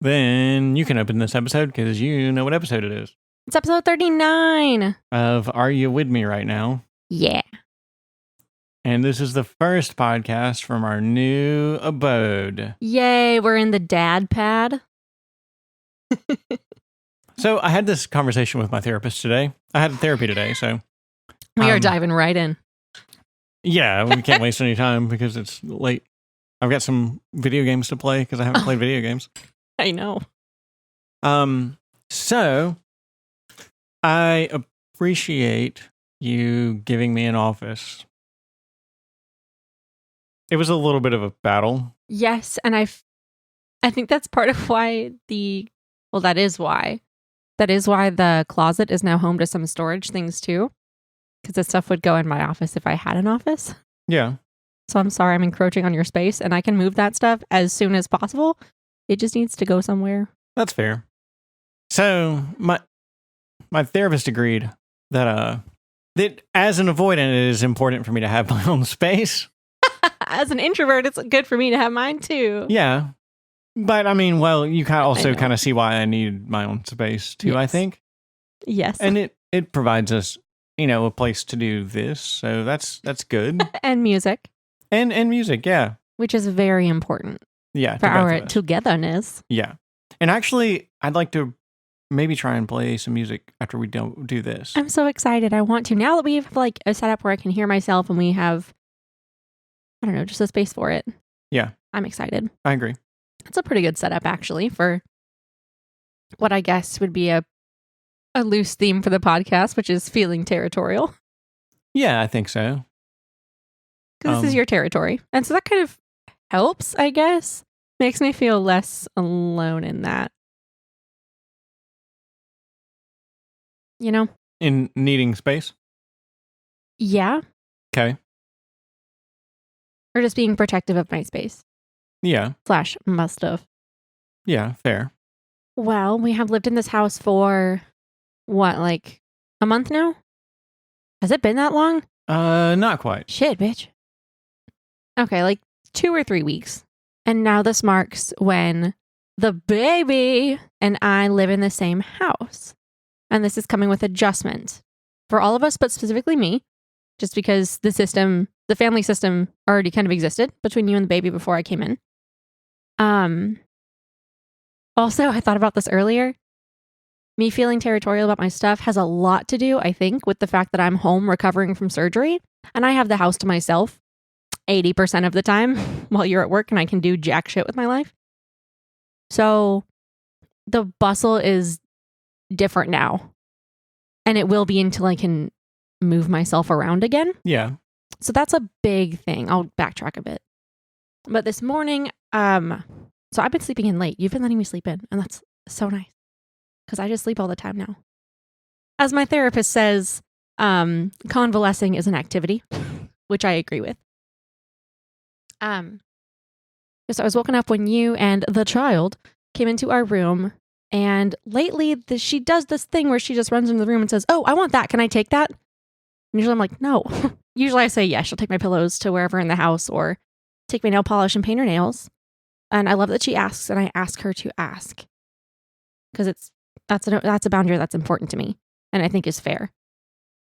then you can open this episode because you know what episode it is. It's episode 39 of Are You With Me Right Now? Yeah. And this is the first podcast from our new abode. Yay, we're in the dad pad. So I had this conversation with my therapist today. I had therapy today, so... We are diving right in. Yeah, we can't waste any time because it's late. I've got some video games to play because I haven't played video games. I know. So I appreciate you giving me an office. It was a little bit of a battle. Yes, and I think that's part of why that is why the closet is now home to some storage things too. Because the stuff would go in my office if I had an office. Yeah. So I'm sorry I'm encroaching on your space, and I can move that stuff as soon as possible. It just needs to go somewhere. That's fair. So my therapist agreed that as an avoidant, it is important for me to have my own space. As an introvert, it's good for me to have mine too. Yeah. But I mean, well, you also kind of see why I need my own space too, yes. I think. Yes. And it provides us, a place to do this. So that's good. And music. And music, yeah. Which is very important. Yeah. For our togetherness. Yeah. And actually, I'd like to maybe try and play some music after we don't do this. I'm so excited. I want to. Now that we have like a setup where I can hear myself and we have, I don't know, just a space for it. Yeah. I'm excited. I agree. It's a pretty good setup actually for what I guess would be a loose theme for the podcast, which is feeling territorial. Yeah, I think so. Because this is your territory. And so that kind of helps, I guess. Makes me feel less alone in that. In needing space? Yeah. Okay. Or just being protective of my space. Yeah. / must have. Yeah, fair. Well, we have lived in this house for, what, like a month now? Has it been that long? Not quite. Shit, bitch. Okay, like 2 or 3 weeks. And now this marks when the baby and I live in the same house. And this is coming with adjustment for all of us, but specifically me, just because the family system already kind of existed between you and the baby before I came in. Also, I thought about this earlier. Me feeling territorial about my stuff has a lot to do, I think, with the fact that I'm home recovering from surgery and I have the house to myself 80% of the time while you're at work and I can do jack shit with my life. So the bustle is different now. And it will be until I can move myself around again. Yeah. So that's a big thing. I'll backtrack a bit. But this morning, so I've been sleeping in late. You've been letting me sleep in, and that's so nice. Because I just sleep all the time now. As my therapist says, convalescing is an activity, which I agree with. So I was woken up when you and the child came into our room, and lately she does this thing where she just runs into the room and says, "Oh, I want that. Can I take that?" And usually I'm like, "No." Usually I say, "Yeah." She'll take my pillows to wherever in the house or take my nail polish and paint her nails. And I love that she asks, and I ask her to ask because that's a boundary that's important to me and I think is fair.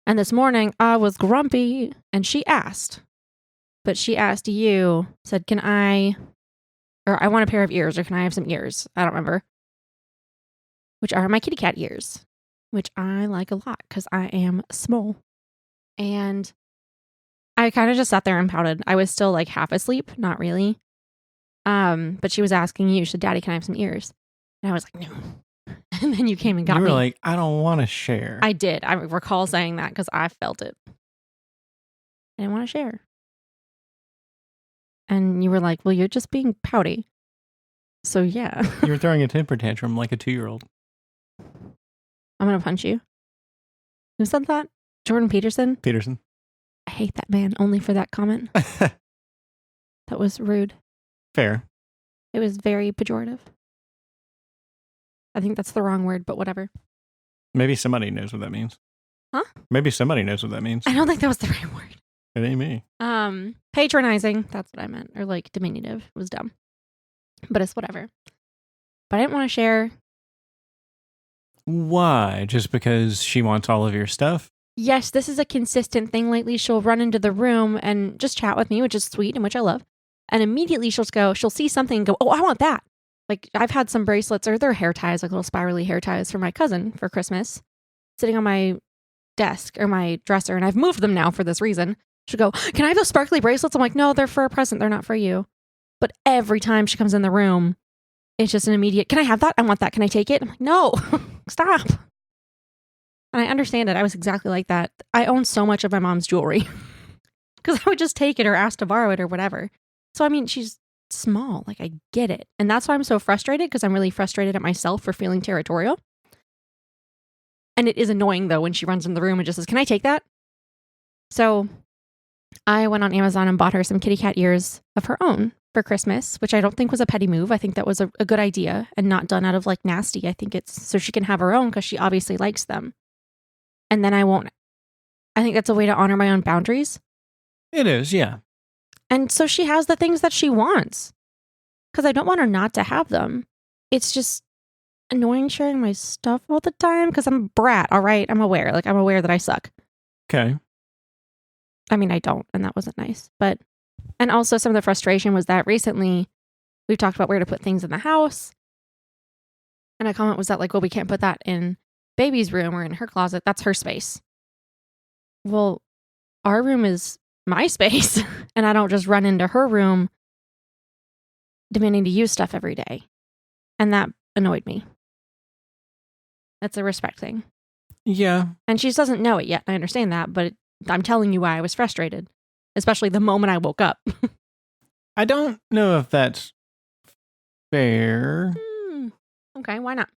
And this morning I was grumpy and she asked, but she asked you, said, I want a pair of ears, or can I have some ears? I don't remember. Which are my kitty cat ears, which I like a lot because I am small. And I kind of just sat there and pouted. I was still like half asleep, not really. But she was asking you, said, "Daddy, can I have some ears?" And I was like, "No." And then you came and got me. You were like, "I don't want to share." I did. I recall saying that because I felt it. I didn't want to share. And you were like, "Well, you're just being pouty." So yeah. You were throwing a temper tantrum like a 2-year-old. I'm going to punch you. Who said that? Jordan Peterson? Peterson. I hate that man only for that comment. That was rude. Fair. It was very pejorative. I think that's the wrong word, but whatever. Maybe somebody knows what that means. Huh? Maybe somebody knows what that means. I don't think that was the right word. It ain't me. Patronizing. That's what I meant. Or like diminutive. It was dumb. But it's whatever. but I didn't want to share. Why? Just because she wants all of your stuff? Yes, this is a consistent thing lately. She'll run into the room and just chat with me, which is sweet and which I love. And immediately she'll see something and go, oh, I want that. Like I've had some bracelets or they're hair ties, like little spirally hair ties for my cousin for Christmas, sitting on my desk or my dresser. And I've moved them now for this reason. She'll go, can I have those sparkly bracelets? I'm like, no, they're for a present. They're not for you. But every time she comes in the room, it's just an immediate, can I have that? I want that. Can I take it? I'm like, no, stop. And I understand it. I was exactly like that. I own so much of my mom's jewelry because I would just take it or ask to borrow it or whatever. So, I mean, she's small. Like, I get it. And that's why I'm so frustrated, because I'm really frustrated at myself for feeling territorial. And it is annoying, though, when she runs in the room and just says, can I take that? So I went on Amazon and bought her some kitty cat ears of her own for Christmas, which I don't think was a petty move. I think that was a good idea and not done out of like nasty. I think it's so she can have her own because she obviously likes them. And then I think that's a way to honor my own boundaries. It is, yeah. And so she has the things that she wants because I don't want her not to have them. It's just annoying sharing my stuff all the time because I'm a brat, all right? I'm aware. Like, I'm aware that I suck. Okay. I mean, I don't, and that wasn't nice. But, and also some of the frustration was that recently we've talked about where to put things in the house. And a comment was that like, well, we can't put that in baby's room or in her closet. That's her space. Well, our room is my space, and I don't just run into her room demanding to use stuff every day. And that annoyed me. That's a respect thing. Yeah. And she doesn't know it yet. I understand that, but I'm telling you why I was frustrated, especially the moment I woke up. I don't know if that's fair. Okay, why not?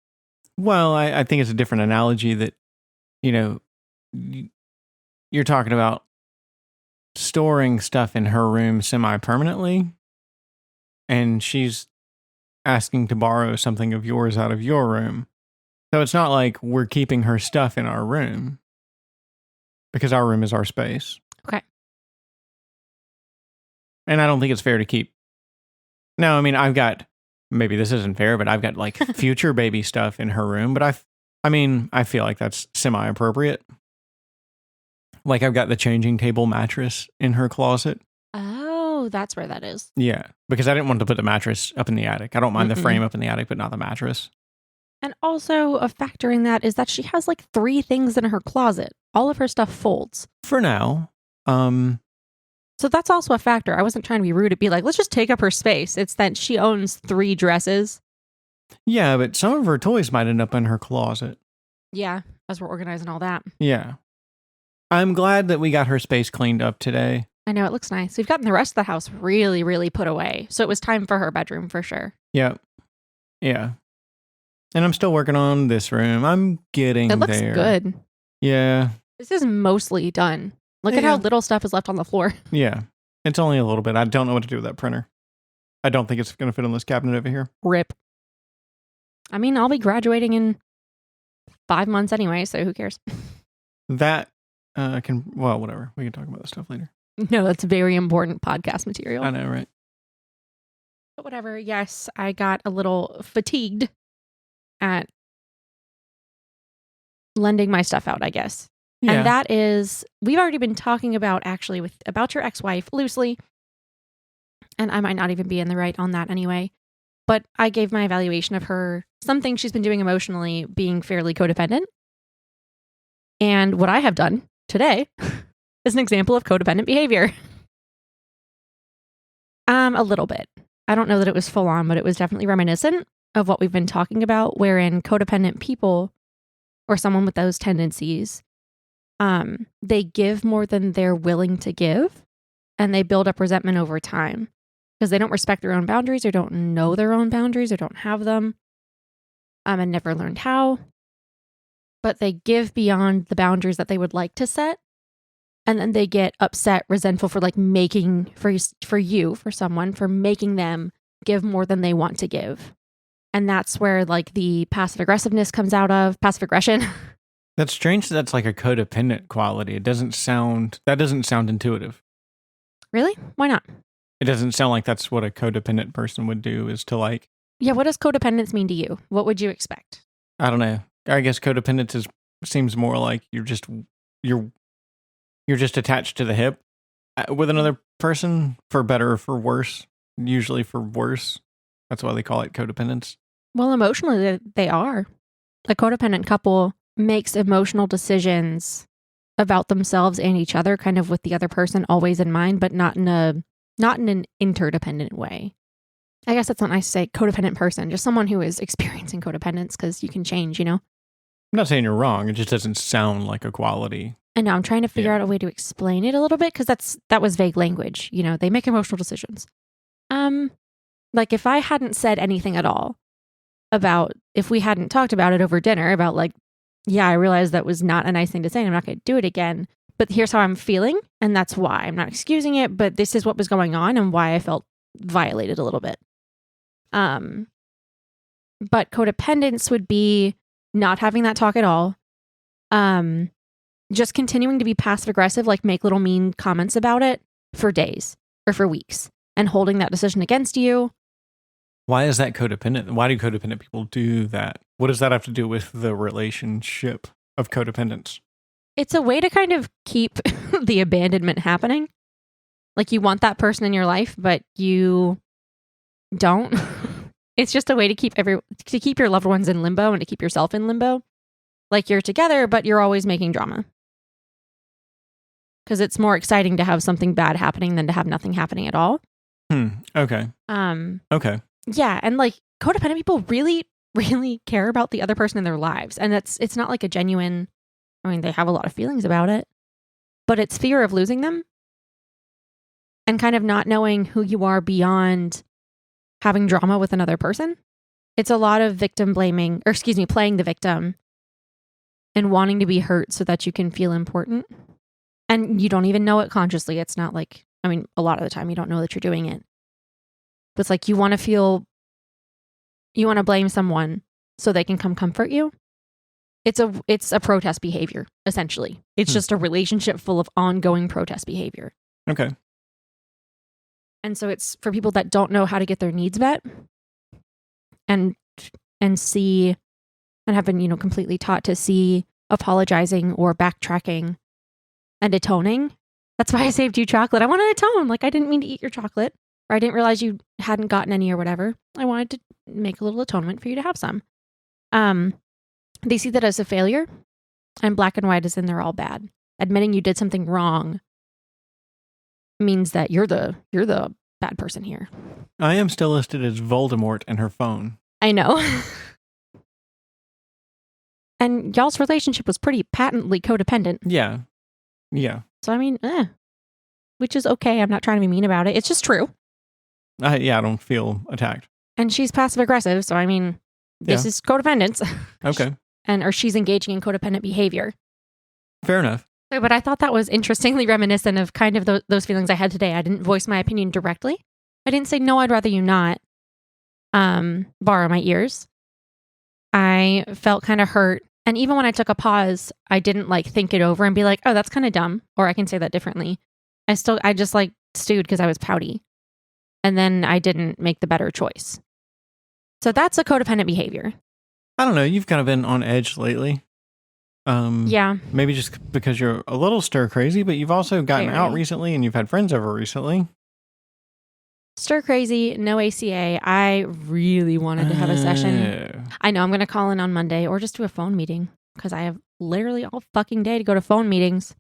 Well, I think it's a different analogy that, you're talking about storing stuff in her room semi-permanently, and she's asking to borrow something of yours out of your room. So it's not like we're keeping her stuff in our room, because our room is our space. Okay. And I don't think it's fair to keep. No, I mean, maybe this isn't fair, but I've got like future baby stuff in her room, but I feel like that's semi-appropriate. Like I've got the changing table mattress in her closet. Oh, that's where that is. Yeah, because I didn't want to put the mattress up in the attic. I don't mind the frame up in the attic, but not the mattress. And also a factor in that is that she has like 3 things in her closet. All of her stuff folds. For now. So that's also a factor. I wasn't trying to be rude to be like, let's just take up her space. It's that she owns 3 dresses. Yeah, but some of her toys might end up in her closet. Yeah, as we're organizing all that. Yeah. I'm glad that we got her space cleaned up today. I know, it looks nice. We've gotten the rest of the house really, really put away. So it was time for her bedroom for sure. Yep. Yeah. And I'm still working on this room. I'm getting there. It looks good. Yeah. This is mostly done. Look at how little stuff is left on the floor. Yeah. It's only a little bit. I don't know what to do with that printer. I don't think it's going to fit on this cabinet over here. Rip. I mean, I'll be graduating in 5 months anyway, so who cares? That whatever. We can talk about that stuff later. No, that's very important podcast material. I know, right? But whatever. Yes, I got a little fatigued at lending my stuff out, I guess. Yeah. And that is, we've already been talking about about your ex-wife loosely. And I might not even be in the right on that anyway. But I gave my evaluation of her, something she's been doing emotionally, being fairly codependent. And what I have done today is an example of codependent behavior. A little bit. I don't know that it was full on, but it was definitely reminiscent of what we've been talking about, wherein codependent people or someone with those tendencies, they give more than they're willing to give, and they build up resentment over time because they don't respect their own boundaries or don't know their own boundaries or don't have them, and never learned how. But they give beyond the boundaries that they would like to set. And then they get upset, resentful for like making, for someone, for making them give more than they want to give. And that's where like the passive aggressiveness comes out of, passive aggression. That's strange. That's like a codependent quality. That doesn't sound intuitive. Really? Why not? It doesn't sound like that's what a codependent person would do, is to like Yeah, what does codependence mean to you? What would you expect? I don't know. I guess codependence seems more like you're just attached to the hip with another person, for better or for worse. Usually for worse. That's why they call it codependence. Well, emotionally, they are. A codependent couple makes emotional decisions about themselves and each other, kind of with the other person always in mind, but not in an interdependent way. I guess that's not nice to say, codependent person, just someone who is experiencing codependence, because you can change, you know? I'm not saying you're wrong. It just doesn't sound like a quality. I know, I'm trying to figure out a way to explain it a little bit, because that was vague language. You know, they make emotional decisions. Like if I hadn't said anything at all about, if we hadn't talked about it over dinner, about like, yeah, I realized that was not a nice thing to say and I'm not going to do it again, but here's how I'm feeling. And that's why. I'm not excusing it, but this is what was going on and why I felt violated a little bit. But codependence would be not having that talk at all. Just continuing to be passive aggressive, like make little mean comments about it for days or for weeks and holding that decision against you. Why is that codependent? Why do codependent people do that? What does that have to do with the relationship of codependence? It's a way to kind of keep the abandonment happening. Like you want that person in your life, but you don't. It's just a way to keep your loved ones in limbo and to keep yourself in limbo. Like you're together, but you're always making drama. Because it's more exciting to have something bad happening than to have nothing happening at all. Okay. Okay. Yeah, and like codependent people really, really care about the other person in their lives. And it's not like a genuine, I mean, they have a lot of feelings about it, but it's fear of losing them and kind of not knowing who you are beyond having drama with another person. It's a lot of victim blaming, or playing the victim and wanting to be hurt so that you can feel important. And you don't even know it consciously. It's not like, I mean, a lot of the time you don't know that you're doing it. But it's like you want to blame someone so they can come comfort you. It's a protest behavior, essentially. It's just a relationship full of ongoing protest behavior. Okay. And so it's for people that don't know how to get their needs met and see and have been, completely taught to see apologizing or backtracking and atoning. That's why I saved you chocolate. I wanted to atone. Like I didn't mean to eat your chocolate. Or I didn't realize you hadn't gotten any or whatever. I wanted to make a little atonement for you to have some. They see that as a failure, and black and white is in they're all bad. Admitting you did something wrong means that you're the bad person here. I am still listed as Voldemort in her phone. I know. And y'all's relationship was pretty patently codependent. Yeah. Yeah. So I mean, which is okay. I'm not trying to be mean about it. It's just true. I don't feel attacked. And she's passive aggressive, so I mean, this is codependence. Okay. Or she's engaging in codependent behavior. Fair enough. But I thought that was interestingly reminiscent of kind of those feelings I had today. I didn't voice my opinion directly. I didn't say, no, I'd rather you not borrow my ears. I felt kind of hurt. And even when I took a pause, I didn't like think it over and be like, oh, that's kind of dumb. Or I can say that differently. I just like stewed because I was pouty. And then I didn't make the better choice. So that's a codependent behavior. I don't know. You've kind of been on edge lately. Yeah. Maybe just because you're a little stir crazy, but you've also gotten out recently and you've had friends over recently. Stir crazy, no ACA. I really wanted to have a session. I know I'm going to call in on Monday or just do a phone meeting because I have literally all fucking day to go to phone meetings.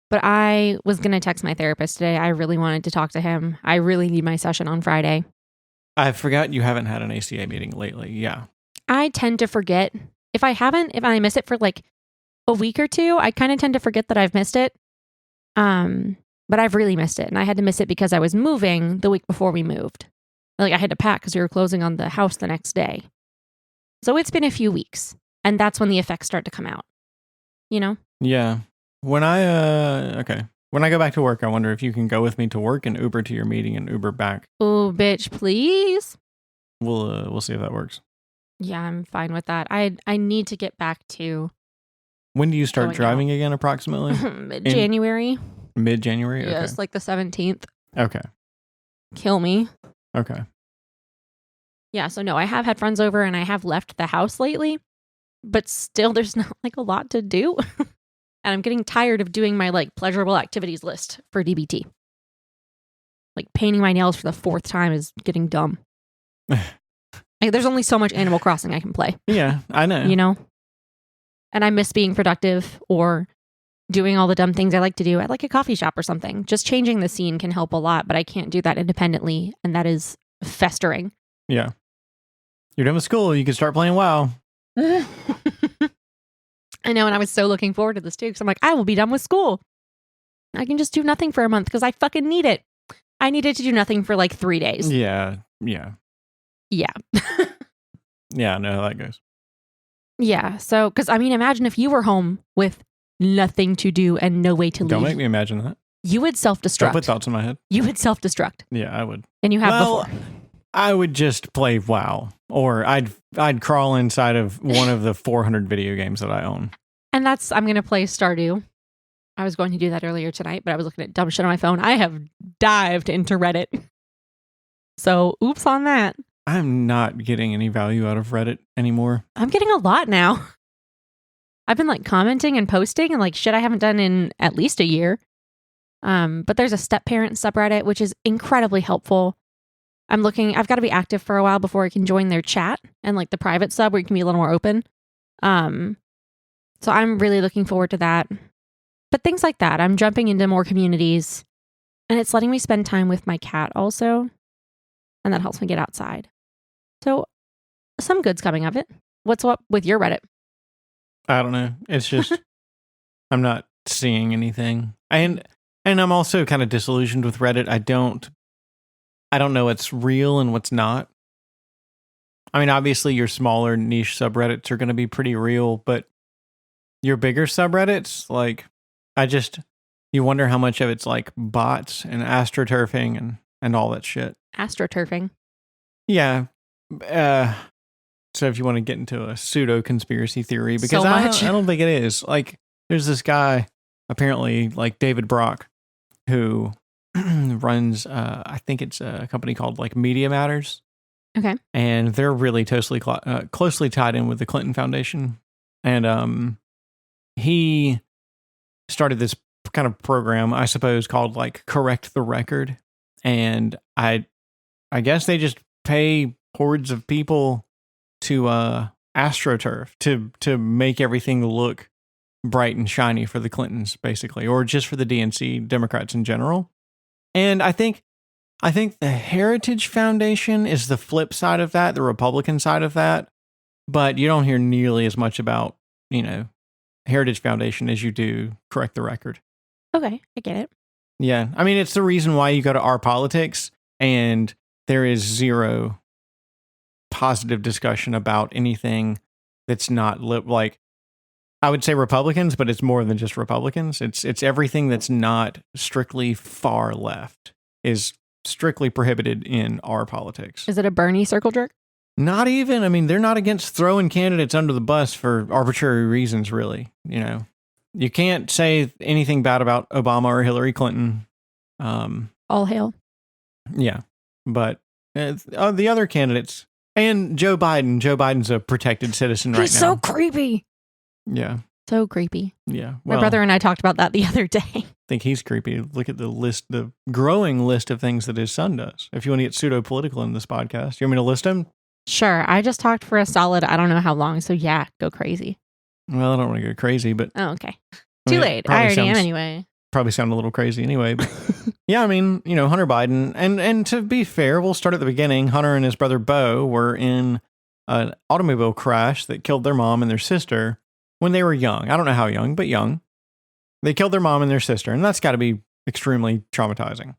But I was going to text my therapist today. I really wanted to talk to him. I really need my session on Friday. I forgot you haven't had an ACA meeting lately. Yeah. I tend to forget. If I miss it for like a week or two, I kind of tend to forget that I've missed it. But I've really missed it. And I had to miss it because I was moving the week before we moved. Like I had to pack because we were closing on the house the next day. So it's been a few weeks. And that's when the effects start to come out. You know? Yeah. When I go back to work, I wonder if you can go with me to work and Uber to your meeting and Uber back. Oh, bitch, please. We'll see if that works. Yeah, I'm fine with that. I need to get back to. When do you start driving again, approximately? Mid-January. Mid-January? Okay. Yes, like the 17th. Okay. Kill me. Okay. Yeah, so no, I have had friends over and I have left the house lately, but still there's not like a lot to do. And I'm getting tired of doing my like pleasurable activities list for DBT. Like painting my nails for the 4th time is getting dumb. Like, there's only so much Animal Crossing I can play. Yeah, I know. You know? And I miss being productive or doing all the dumb things I like to do at like a coffee shop or something. Just changing the scene can help a lot, but I can't do that independently. And that is festering. Yeah. You're done with school. You can start playing WoW. I know. And I was so looking forward to this too. Because I'm like, I will be done with school. I can just do nothing for a month because I fucking need it. I needed to do nothing for like 3 days. Yeah. Yeah. Yeah. Yeah, I know how that goes. Yeah. So, because I mean, imagine if you were home with nothing to do and no way to leave. Don't make me imagine that. You would self-destruct. Don't put thoughts in my head. You would self-destruct. Yeah, I would. And you have before. I would just play WoW, or I'd crawl inside of one of the 400 video games that I own. And I'm going to play Stardew. I was going to do that earlier tonight, but I was looking at dumb shit on my phone. I have dived into Reddit. So, oops on that. I'm not getting any value out of Reddit anymore. I'm getting a lot now. I've been like commenting and posting and like shit I haven't done in at least a year. But there's a step parent subreddit, which is incredibly helpful. I've got to be active for a while before I can join their chat and like the private sub where you can be a little more open. So I'm really looking forward to that. But things like that, I'm jumping into more communities and it's letting me spend time with my cat also. And that helps me get outside. So some good's coming of it. What's up with your Reddit? I don't know. It's just, I'm not seeing anything. And I'm also kind of disillusioned with Reddit. I don't know what's real and what's not. I mean, obviously your smaller niche subreddits are going to be pretty real, but your bigger subreddits, like, you wonder how much of it's like bots and astroturfing and all that shit. Astroturfing? Yeah. So if you want to get into a pseudo conspiracy theory, because so I don't think it is. Like, there's this guy, apparently, like David Brock, who runs, I think it's a company called like Media Matters. Okay. And they're really closely tied in with the Clinton Foundation. And he started this kind of program, I suppose, called like Correct the Record. And I guess they just pay hordes of people to astroturf to make everything look bright and shiny for the Clintons, basically, or just for the DNC Democrats in general. And I think the Heritage Foundation is the flip side of that, the Republican side of that. But you don't hear nearly as much about, Heritage Foundation as you do Correct the Record. Okay, I get it. Yeah. I mean, it's the reason why you go to Our Politics and there is zero positive discussion about anything that's not like, I would say Republicans, but it's more than just Republicans. It's everything that's not strictly far left is strictly prohibited in Our Politics. Is it a Bernie circle jerk? Not even. I mean, they're not against throwing candidates under the bus for arbitrary reasons, really. You can't say anything bad about Obama or Hillary Clinton. All hail. Yeah. But the other candidates and Joe Biden. Joe Biden's a protected citizen right now. He's so creepy. Yeah. So creepy. Yeah. My brother and I talked about that the other day. I think he's creepy. Look at the growing list of things that his son does. If you want to get pseudo-political in this podcast, you want me to list them? Sure. I just talked for a solid, I don't know how long. So yeah, go crazy. Well, I don't want to go crazy, but... Oh, okay. Too late. I already am anyway. Probably sound a little crazy anyway. But yeah, I mean, Hunter Biden. And to be fair, we'll start at the beginning. Hunter and his brother Beau were in an automobile crash that killed their mom and their sister when they were young. I don't know how young, but young. They killed their mom and their sister, and that's got to be extremely traumatizing.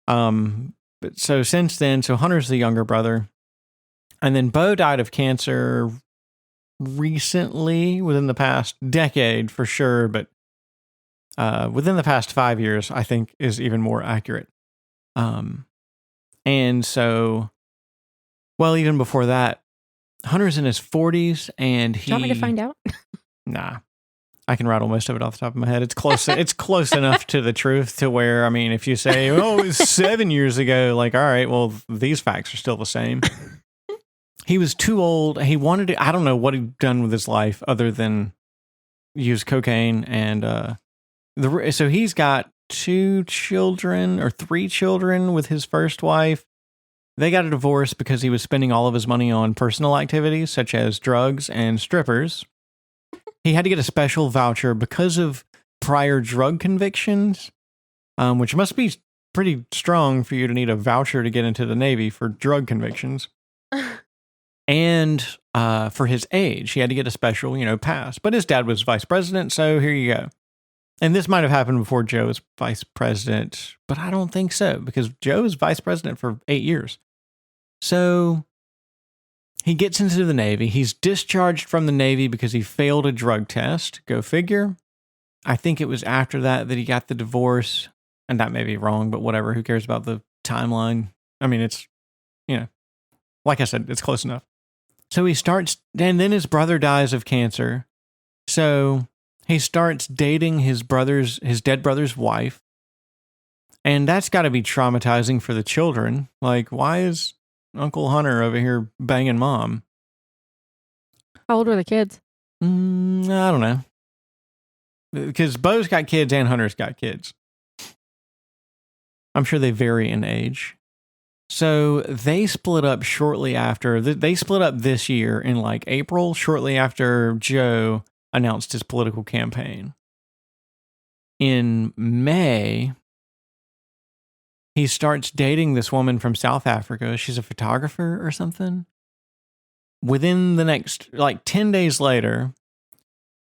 But so since then, Hunter's the younger brother. And then Beau died of cancer recently, within the past decade for sure, but within the past 5 years, I think is even more accurate. And so, well, even before that, Hunter's in his 40s and he... Do you want me to find out? Nah. I can rattle most of it off the top of my head. It's close. It's close enough to the truth to where, I mean, if you say, oh, it was 7 years ago, like, all right, well, these facts are still the same. he was too old. He wanted to, I don't know what he'd done with his life other than use cocaine. And so he's got 2 children or 3 children with his first wife. They got a divorce because he was spending all of his money on personal activities such as drugs and strippers. He had to get a special voucher because of prior drug convictions, which must be pretty strong for you to need a voucher to get into the Navy for drug convictions. And for his age, he had to get a special, pass. But his dad was vice president, so here you go. And this might have happened before Joe was vice president, but I don't think so, because Joe was vice president for 8 years. So he gets into the Navy. He's discharged from the Navy because he failed a drug test. Go figure. I think it was after that he got the divorce. And that may be wrong, but whatever. Who cares about the timeline? I mean, it's, like I said, it's close enough. So he starts, and then his brother dies of cancer. So he starts dating his dead brother's wife. And that's got to be traumatizing for the children. Like, why is Uncle Hunter over here banging mom? How old were the kids? I don't know. Because Bo's got kids and Hunter's got kids. I'm sure they vary in age. So they split up shortly after. They split up this year in like April, shortly after Joe announced his political campaign. In May, he starts dating this woman from South Africa. She's a photographer or something. Within the next, 10 days later,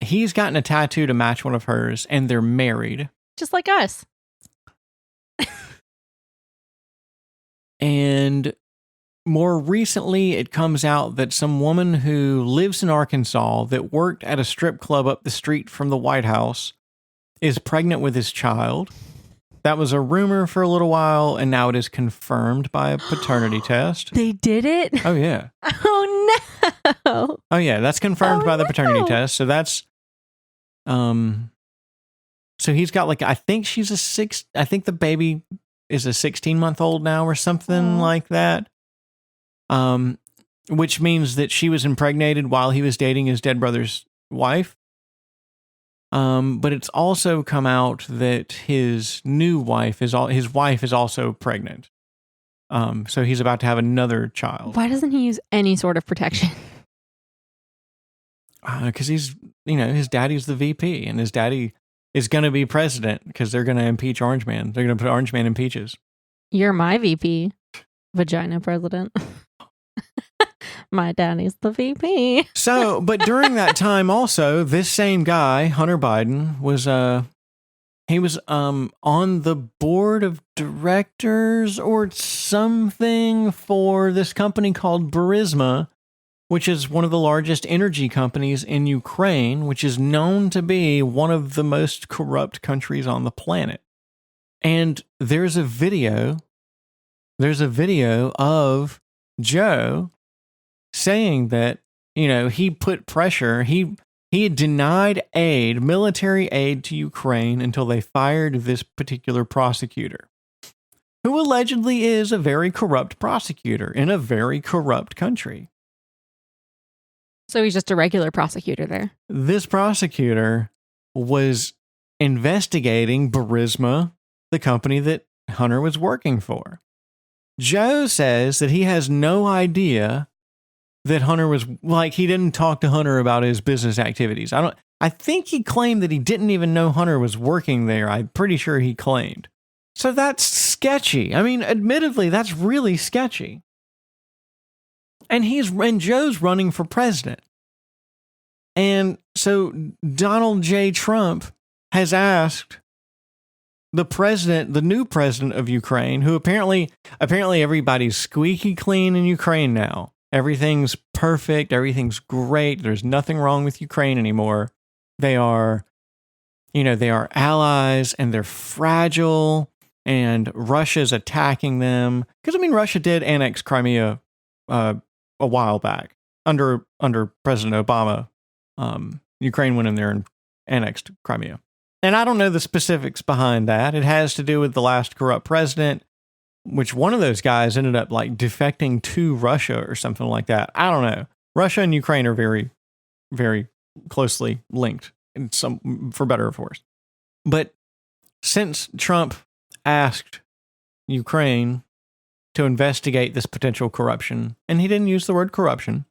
he's gotten a tattoo to match one of hers, and they're married. Just like us. And more recently, it comes out that some woman who lives in Arkansas that worked at a strip club up the street from the White House is pregnant with his child. That was a rumor for a little while, and now it is confirmed by a paternity test. They did it? Oh, yeah. Oh, no. Oh, yeah. That's confirmed by the paternity test. So that's... So he's got I think the baby is a 16-month-old now or something like that. Which means that she was impregnated while he was dating his dead brother's wife. But it's also come out that his new wife is also pregnant. So he's about to have another child. Why doesn't he use any sort of protection? Because he's, his daddy's the VP, and his daddy is going to be president because they're going to impeach Orange Man. They're going to put Orange Man in peaches. You're my VP, vagina president. My daddy's the VP. So, but during that time also, this same guy, Hunter Biden, was on the board of directors or something for this company called Burisma, which is one of the largest energy companies in Ukraine, which is known to be one of the most corrupt countries on the planet. And there's a video of Joe saying that, he put pressure. He had denied military aid to Ukraine until they fired this particular prosecutor, who allegedly is a very corrupt prosecutor in a very corrupt country. So he's just a regular prosecutor there. This prosecutor was investigating Burisma, the company that Hunter was working for. Joe says that he has no idea that Hunter was, he didn't talk to Hunter about his business activities. I think he claimed that he didn't even know Hunter was working there. I'm pretty sure he claimed. So that's sketchy. I mean, admittedly, that's really sketchy. And Joe's running for president. And so Donald J. Trump has asked the new president of Ukraine, who apparently everybody's squeaky clean in Ukraine now. Everything's perfect. Everything's great. There's nothing wrong with Ukraine anymore. They are allies, and they're fragile, and Russia's attacking them. Because, Russia did annex Crimea a while back under President Obama. Ukraine went in there and annexed Crimea. And I don't know the specifics behind that. It has to do with the last corrupt president. which one of those guys ended up like defecting to Russia or something like that. I don't know. Russia and Ukraine are very, very closely linked, in some, for better or for worse. But since Trump asked Ukraine to investigate this potential corruption, and he didn't use the word corruption,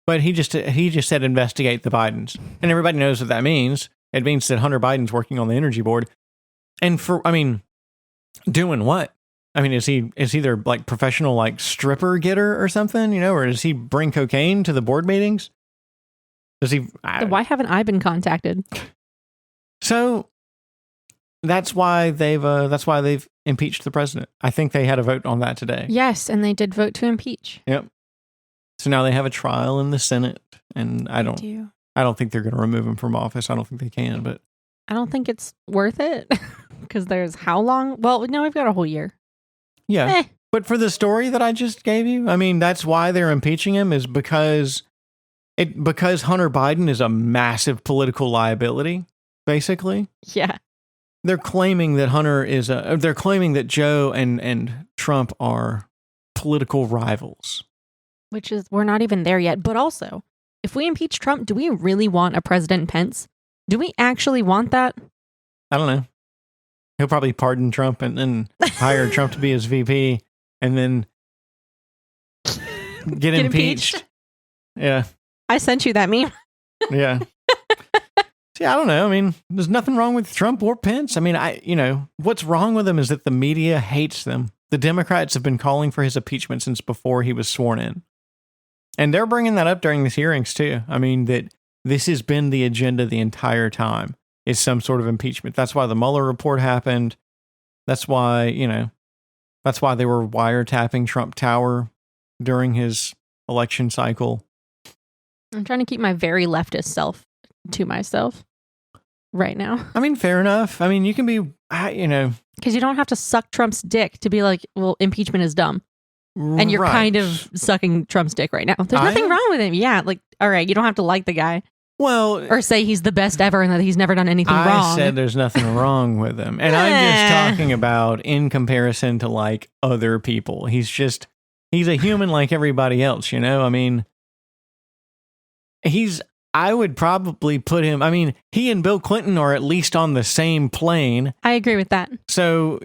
but he just said investigate the Bidens, and everybody knows what that means. It means that Hunter Biden's working on the energy board, and doing what? I mean, is he their like professional like stripper getter or something, or does he bring cocaine to the board meetings? Does he? Why haven't I been contacted? So that's why they've impeached the president. I think they had a vote on that today. Yes, and they did vote to impeach. Yep. So now they have a trial in the Senate, and I don't think they're going to remove him from office. I don't think they can, but I don't think it's worth it because there's how long? Well, no, we've got a whole year. Yeah. But for the story that I just gave you, I mean, that's why they're impeaching him is because Hunter Biden is a massive political liability, basically. Yeah. They're claiming that they're claiming that Joe and Trump are political rivals. Which is, we're not even there yet. But also, if we impeach Trump, do we really want a President Pence? Do we actually want that? I don't know. He'll probably pardon Trump and then hire Trump to be his VP and then get impeached. Yeah. I sent you that meme. Yeah. See, I don't know. I mean, there's nothing wrong with Trump or Pence. I mean, what's wrong with them is that the media hates them. The Democrats have been calling for his impeachment since before he was sworn in. And they're bringing that up during these hearings too. I mean, that this has been the agenda the entire time. Is some sort of impeachment. That's why the Mueller report happened. That's why, they were wiretapping Trump Tower during his election cycle. I'm trying to keep my very leftist self to myself right now. I mean, fair enough. I mean, you can be, because you don't have to suck Trump's dick to be like, well, impeachment is dumb. And you're kind of sucking Trump's dick right now. There's nothing wrong with him. Yeah. Like, all right, you don't have to like the guy. Well, or say he's the best ever and that he's never done anything wrong. I said there's nothing wrong with him. And I'm just talking about in comparison to like other people. He's a human like everybody else, I mean, I would probably put him, I mean, he and Bill Clinton are at least on the same plane. I agree with that. So,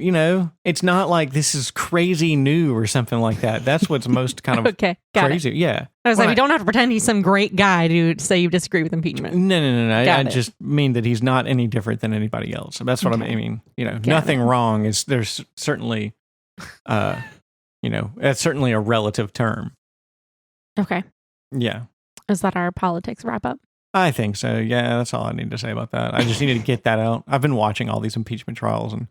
it's not like this is crazy new or something like that. That's what's most kind of okay, crazy. It. Yeah. I was like, we don't have to pretend he's some great guy to say you disagree with impeachment. No. I just mean that he's not any different than anybody else. That's what I mean. Nothing wrong is there's certainly, that's certainly a relative term. Okay. Yeah. Is that our politics wrap up? I think so. Yeah, that's all I need to say about that. I just needed to get that out. I've been watching all these impeachment trials and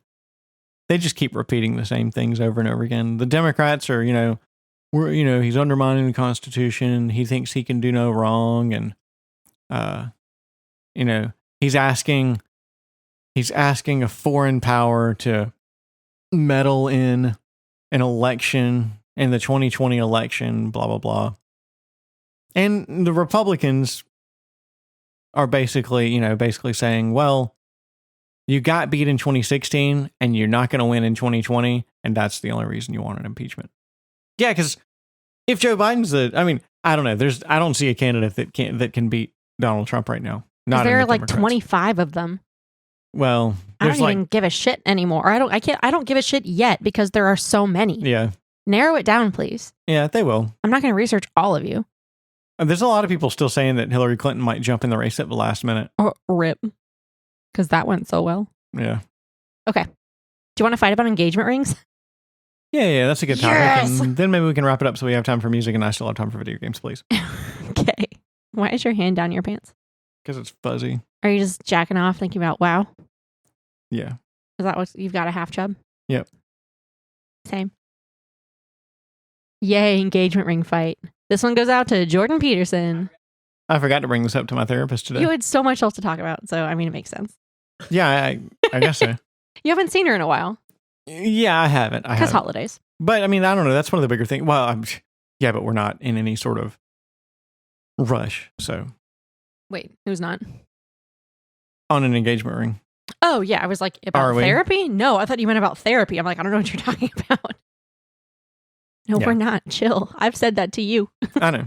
they just keep repeating the same things over and over again. The Democrats are, he's undermining the Constitution. He thinks he can do no wrong. And, he's asking a foreign power to meddle in an election, in the 2020 election, blah, blah, blah. And the Republicans are basically saying, well, you got beat in 2016 and you're not going to win in 2020. And that's the only reason you want an impeachment. Yeah, because if Joe Biden's I don't know. I don't see a candidate that can beat Donald Trump right now. Not there are like 25 of them. Well, I don't even give a shit anymore. I don't give a shit yet because there are so many. Yeah. Narrow it down, please. Yeah, they will. I'm not going to research all of you. There's a lot of people still saying that Hillary Clinton might jump in the race at the last minute. Oh, rip. Because that went so well. Yeah. Okay. Do you want to fight about engagement rings? Yeah, that's a good topic. Yes! And then maybe we can wrap it up so we have time for music and I still have time for video games, please. Okay. Why is your hand down your pants? Because it's fuzzy. Are you just jacking off thinking about wow? Yeah. Is that what you've got, a half chub? Yep. Same. Yay, engagement ring fight. This one goes out to Jordan Peterson. I forgot to bring this up to my therapist today. You had so much else to talk about, so I mean, it makes sense. Yeah, I guess so. You haven't seen her in a while. Yeah, I haven't. Because holidays. But I mean, I don't know. That's one of the bigger things. Well, yeah, but we're not in any sort of rush. So. Wait, who's not? On an engagement ring. Oh, yeah. I was like, about therapy? No, I thought you meant about therapy. I'm like, I don't know what you're talking about. No, Yeah. we're not. Chill. I've said that to you. I know.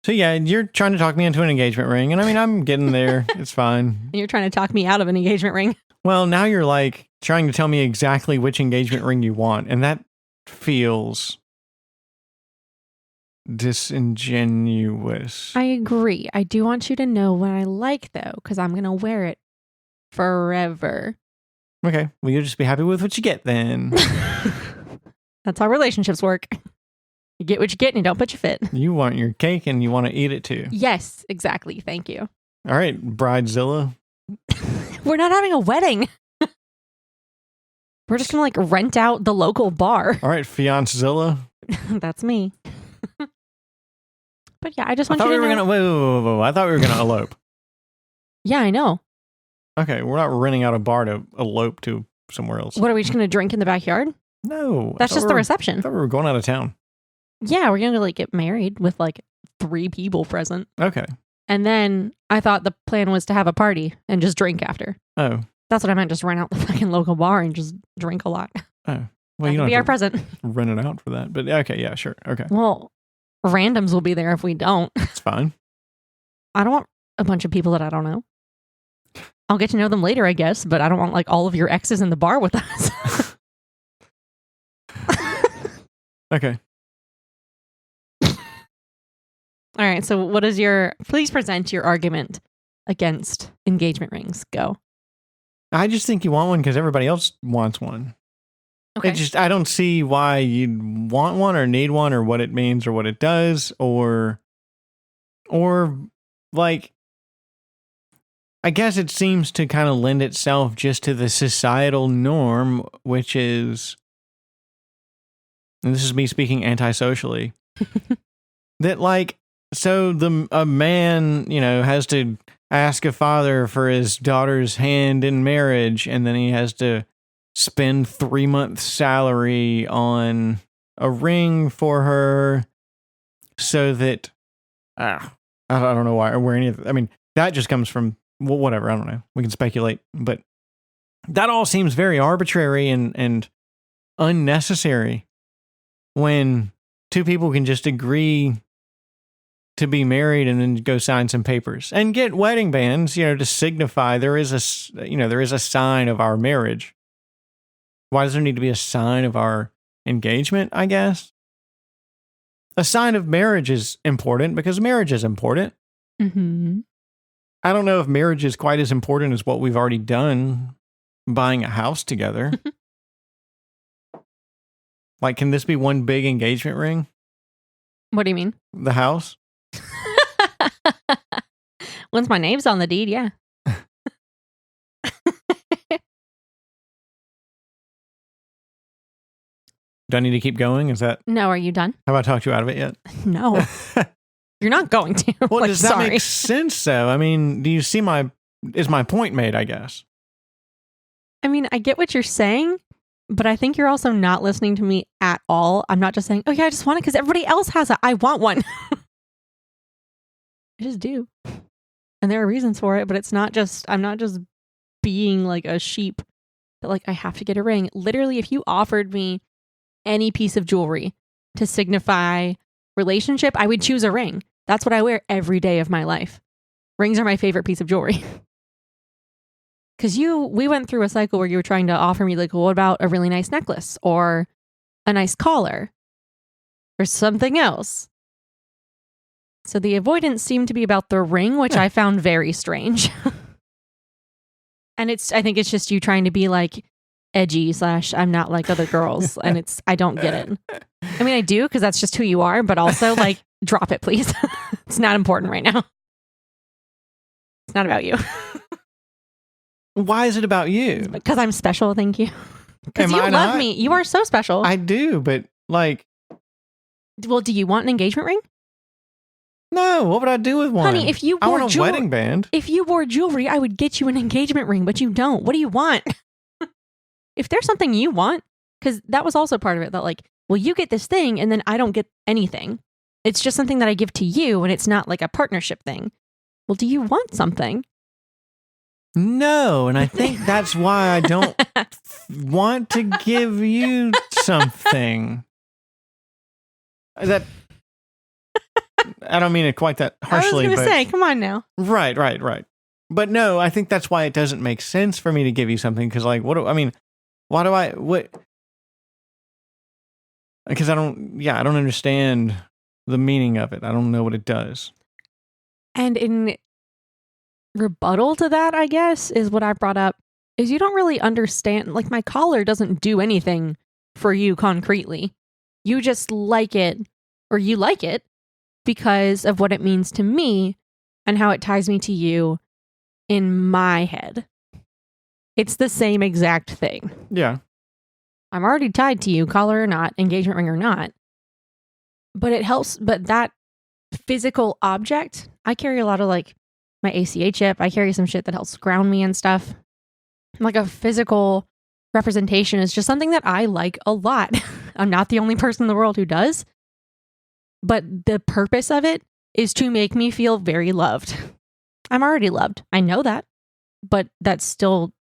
So yeah, you're trying to talk me into an engagement ring, and I mean, I'm getting there. It's fine. And you're trying to talk me out of an engagement ring. Well, now you're like trying to tell me exactly which engagement ring you want, and that feels disingenuous. I agree. I do want you to know what I like, though, because I'm going to wear it forever. Okay, well, you'll just be happy with what you get then. That's how relationships work. You get what you get and you don't put your fit. You want your cake and you want to eat it too. Yes, exactly. Thank you. All right, Bridezilla. We're not having a wedding. We're just going to like rent out the local bar. All right, Fiancezilla. That's me. But yeah, I just I want thought you we to were know. gonna. Whoa. I thought we were gonna elope. Yeah, I know. Okay, we're not renting out a bar to elope to somewhere else. What are we just going to drink in the backyard? No, That's just the I reception. thought we were going out of town. Yeah, we're going to like get married with like 3 people present. Okay. And then I thought the plan was to have a party and just drink after. Oh. That's what I meant, just rent out the fucking local bar and just drink a lot. Oh. Well, you that could don't be our have to present. rent it out for that. But okay, yeah, sure. Okay. Well, randoms will be there if we don't. It's fine. I don't want a bunch of people that I don't know. I'll get to know them later, I guess, but I don't want like all of your exes in the bar with us. Okay. All right, so please present your argument against engagement rings. Go. I just think you want one because everybody else wants one. Okay. I don't see why you'd want one or need one or what it means or what it does or like, I guess it seems to kind of lend itself just to the societal norm, which is, and this is me speaking antisocially, that like, so a man, has to ask a father for his daughter's hand in marriage, and then he has to spend 3 months' salary on a ring for her, so that I don't know why or where any of. I mean, that just comes from whatever. I don't know. We can speculate, but that all seems very arbitrary and unnecessary when 2 people can just agree to be married and then go sign some papers and get wedding bands, to signify there is a sign of our marriage. Why does there need to be a sign of our engagement, I guess? A sign of marriage is important because marriage is important. Mm-hmm. I don't know if marriage is quite as important as what we've already done, buying a house together. Like, can this be one big engagement ring? What do you mean? The house? Once my name's on the deed, yeah. Do I need to keep going? Is that... No, are you done? Have I talked you out of it yet? No. You're not going to. Well, like, does that sorry. make sense, though? I mean, do you see is my point made, I guess? I mean, I get what you're saying, but I think you're also not listening to me at all. I'm not just saying, oh yeah, I just want it because everybody else has it. I want one. I just do. And there are reasons for it, but I'm not just being like a sheep that like I have to get a ring. Literally, if you offered me any piece of jewelry to signify relationship, I would choose a ring. That's what I wear every day of my life. Rings are my favorite piece of jewelry. Because we went through a cycle where you were trying to offer me like, well, what about a really nice necklace or a nice collar or something else? So the avoidance seemed to be about the ring, which I found very strange. And I think it's just you trying to be like edgy / I'm not like other girls. And I don't get it. I mean, I do because that's just who you are, but also like drop it, please. It's not important right now. It's not about you. Why is it about you? Because I'm special, thank you. Because Am you I love not? me. You are so special. I do, but like... Well, do you want an engagement ring? No, what would I do with one? Honey, if you I wore want a wedding band. If you wore jewelry, I would get you an engagement ring, but you don't. What do you want? If there's something you want, because that was also part of it, that like, well, you get this thing and then I don't get anything. It's just something that I give to you and it's not like a partnership thing. Well, do you want something? No, and I think that's why I don't want to give you something. That I don't mean it quite that harshly. I was but going to say, come on now. Right. But no, I think that's why it doesn't make sense for me to give you something. Because like, why do what? Because I don't understand the meaning of it. I don't know what it does. And in rebuttal to that, I guess, is what I brought up, is you don't really understand, like my collar doesn't do anything for you concretely. You just like it, or you like it because of what it means to me and how it ties me to you in my head. It's the same exact thing. Yeah. I'm already tied to you, collar or not, engagement ring or not. But it helps, but that physical object, I carry a lot of like my ACA chip. I carry some shit that helps ground me and stuff. Like a physical representation is just something that I like a lot. I'm not the only person in the world who does. But the purpose of it is to make me feel very loved. I'm already loved. I know that. But I still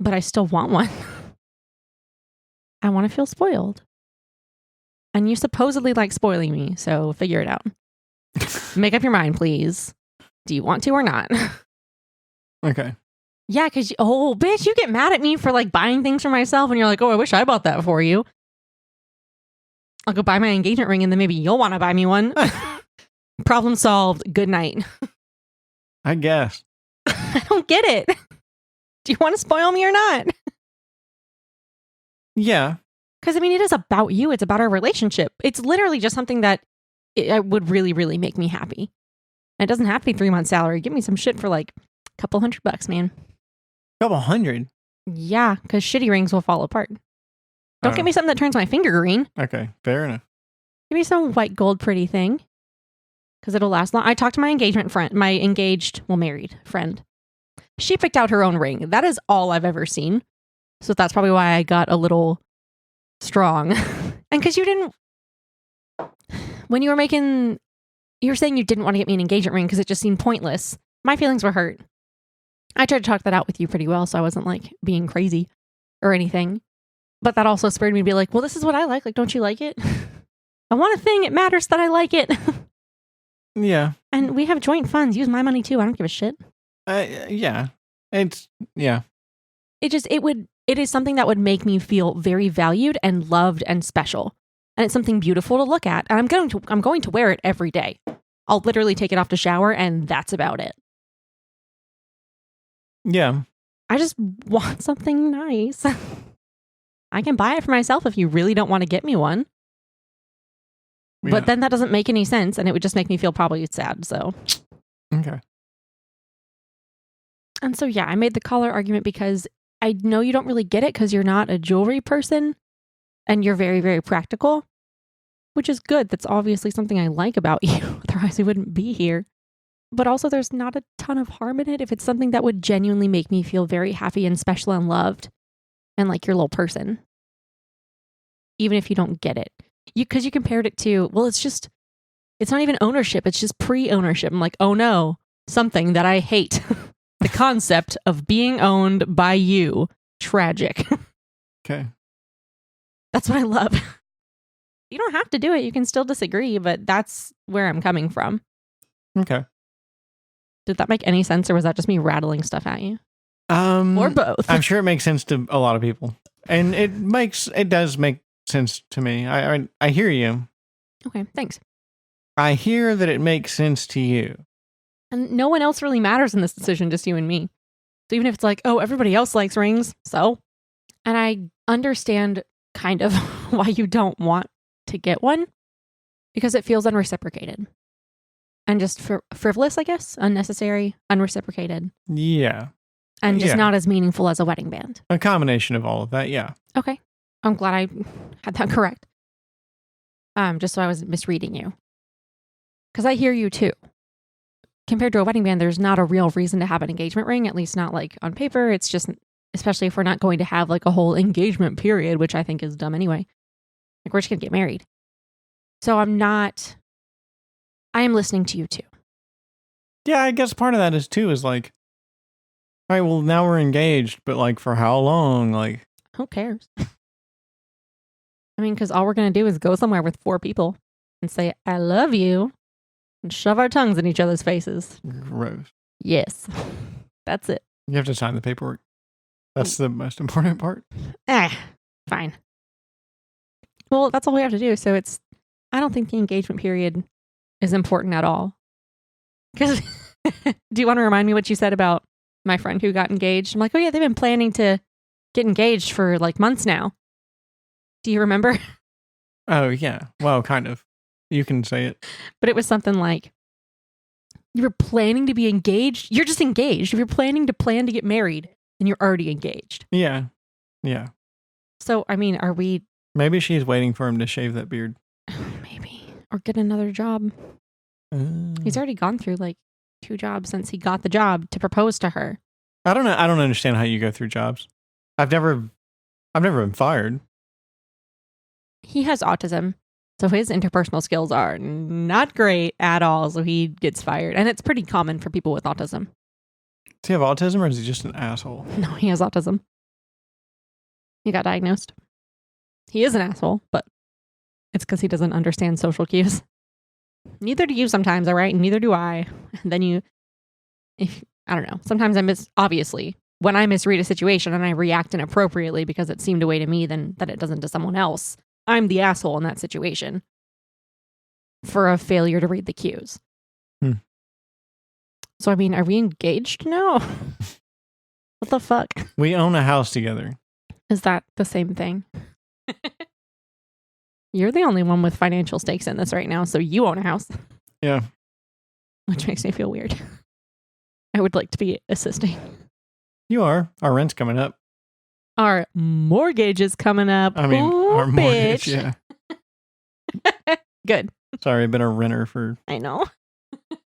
want one. I want to feel spoiled. And you supposedly like spoiling me, so figure it out. Make up your mind, please. Do you want to or not? Okay. Yeah, because, bitch, you get mad at me for like buying things for myself and you're like, oh, I wish I bought that for you. I'll go buy my engagement ring and then maybe you'll want to buy me one. Problem solved. Good night. I guess. I don't get it. Do you want to spoil me or not? Yeah. Because, I mean, it is about you. It's about our relationship. It's literally just something that it would really, really make me happy. And it doesn't have to be 3 months salary. Give me some shit for like a couple $100, man. Couple $100? Yeah, because shitty rings will fall apart. Don't get me something that turns my finger green. Okay, fair enough. Give me some white gold pretty thing. Because it'll last long. I talked to my married friend. She picked out her own ring. That is all I've ever seen. So that's probably why I got a little strong. And because when you were saying you didn't want to get me an engagement ring because it just seemed pointless. My feelings were hurt. I tried to talk that out with you pretty well, so I wasn't like being crazy or anything. But that also spurred me to be like, well, this is what I like. Like, don't you like it? I want a thing. It matters that I like it. Yeah. And we have joint funds. Use my money too. I don't give a shit. Yeah. Yeah. It is something that would make me feel very valued and loved and special. And it's something beautiful to look at. And I'm going to wear it every day. I'll literally take it off to shower and that's about it. Yeah. I just want something nice. I can buy it for myself if you really don't want to get me one. Yeah. But then that doesn't make any sense and it would just make me feel probably sad. So. Okay. And so, yeah, I made the collar argument because I know you don't really get it because you're not a jewelry person and you're very, very practical, which is good. That's obviously something I like about you. Otherwise, we wouldn't be here. But also, there's not a ton of harm in it if it's something that would genuinely make me feel very happy and special and loved and like your little person. Even if you don't get it. Because you compared it to, well, it's not even ownership. It's just pre-ownership. I'm like, oh no, something that I hate. The concept of being owned by you. Tragic. Okay. That's what I love. You don't have to do it. You can still disagree, but that's where I'm coming from. Okay. Did that make any sense or was that just me rattling stuff at you? Or both? I'm sure it makes sense to a lot of people. And it does make sense to me. I hear you. Okay, thanks. I hear that it makes sense to you. And no one else really matters in this decision, just you and me. So even if it's like, oh, everybody else likes rings, so. And I understand kind of why you don't want to get one, because it feels unreciprocated. And just frivolous, I guess, unnecessary, unreciprocated. Yeah. And just not as meaningful as a wedding band. A combination of all of that, yeah. Okay. I'm glad I had that correct. Just so I wasn't misreading you. Because I hear you too. Compared to a wedding band, there's not a real reason to have an engagement ring, at least not like on paper. It's just, especially if we're not going to have like a whole engagement period, which I think is dumb anyway. Like we're just going to get married. So I am listening to you too. Yeah, I guess part of that is like, all right, well, now we're engaged, but like for how long? Like, who cares? I mean, because all we're going to do is go somewhere with 4 people. and say, I love you, and shove our tongues in each other's faces. Gross. Yes. That's it. You have to sign the paperwork. That's the most important part. Fine. Well, that's all we have to do. So I don't think the engagement period is important at all. Because do you want to remind me what you said about my friend who got engaged? I'm like, oh yeah, they've been planning to get engaged for like months now. Do you remember? Oh, yeah. Well, kind of. You can say it. But it was something like, you were planning to be engaged? You're just engaged. If you're planning to get married, then you're already engaged. Yeah. Yeah. So, I mean, are we... Maybe she's waiting for him to shave that beard. Maybe. Or get another job. He's already gone through like 2 jobs since he got the job to propose to her. I don't know. I don't understand how you go through jobs. I've never been fired. He has autism, so his interpersonal skills are not great at all, so he gets fired. And it's pretty common for people with autism. Does he have autism or is he just an asshole? No, he has autism. He got diagnosed. He is an asshole, but it's because he doesn't understand social cues. Neither do you sometimes, all right? Neither do I. And then I don't know. Sometimes obviously, when I misread a situation and I react inappropriately because it seemed a way to me than that it doesn't to someone else, I'm the asshole in that situation for a failure to read the cues. So, I mean, are we engaged now? What the fuck? We own a house together. Is that the same thing? You're the only one with financial stakes in this right now, so you own a house. Yeah. Which makes me feel weird. I would like to be assisting. You are. Our rent's coming up. Our mortgage is coming up. I mean, ooh, our mortgage, bitch. yeah. Good. Sorry, I've been a renter for I know.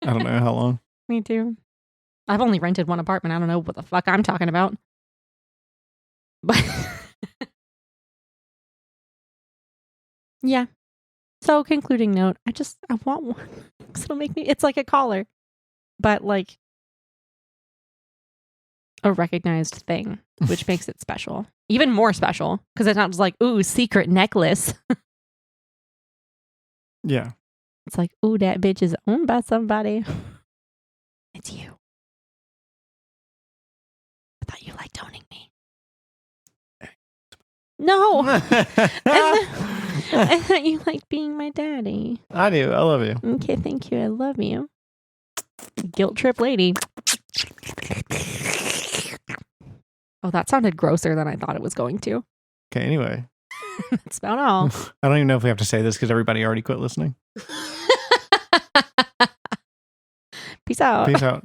I don't know how long. Me too. I've only rented one apartment. I don't know what the fuck I'm talking about. But yeah. So, concluding note, I want one. Because it'll make me, it's like a collar, but like a recognized thing, which makes it special. Even more special, because it's not just like, ooh, secret necklace. Yeah. It's like, ooh, that bitch is owned by somebody. It's you. I thought you liked owning me. No. I thought you liked being my daddy. I do. I love you. Okay, thank you. I love you. Guilt trip lady. Oh, that sounded grosser than I thought it was going to. Okay, anyway. That's about all. I don't even know if we have to say this because everybody already quit listening. Peace out. Peace out.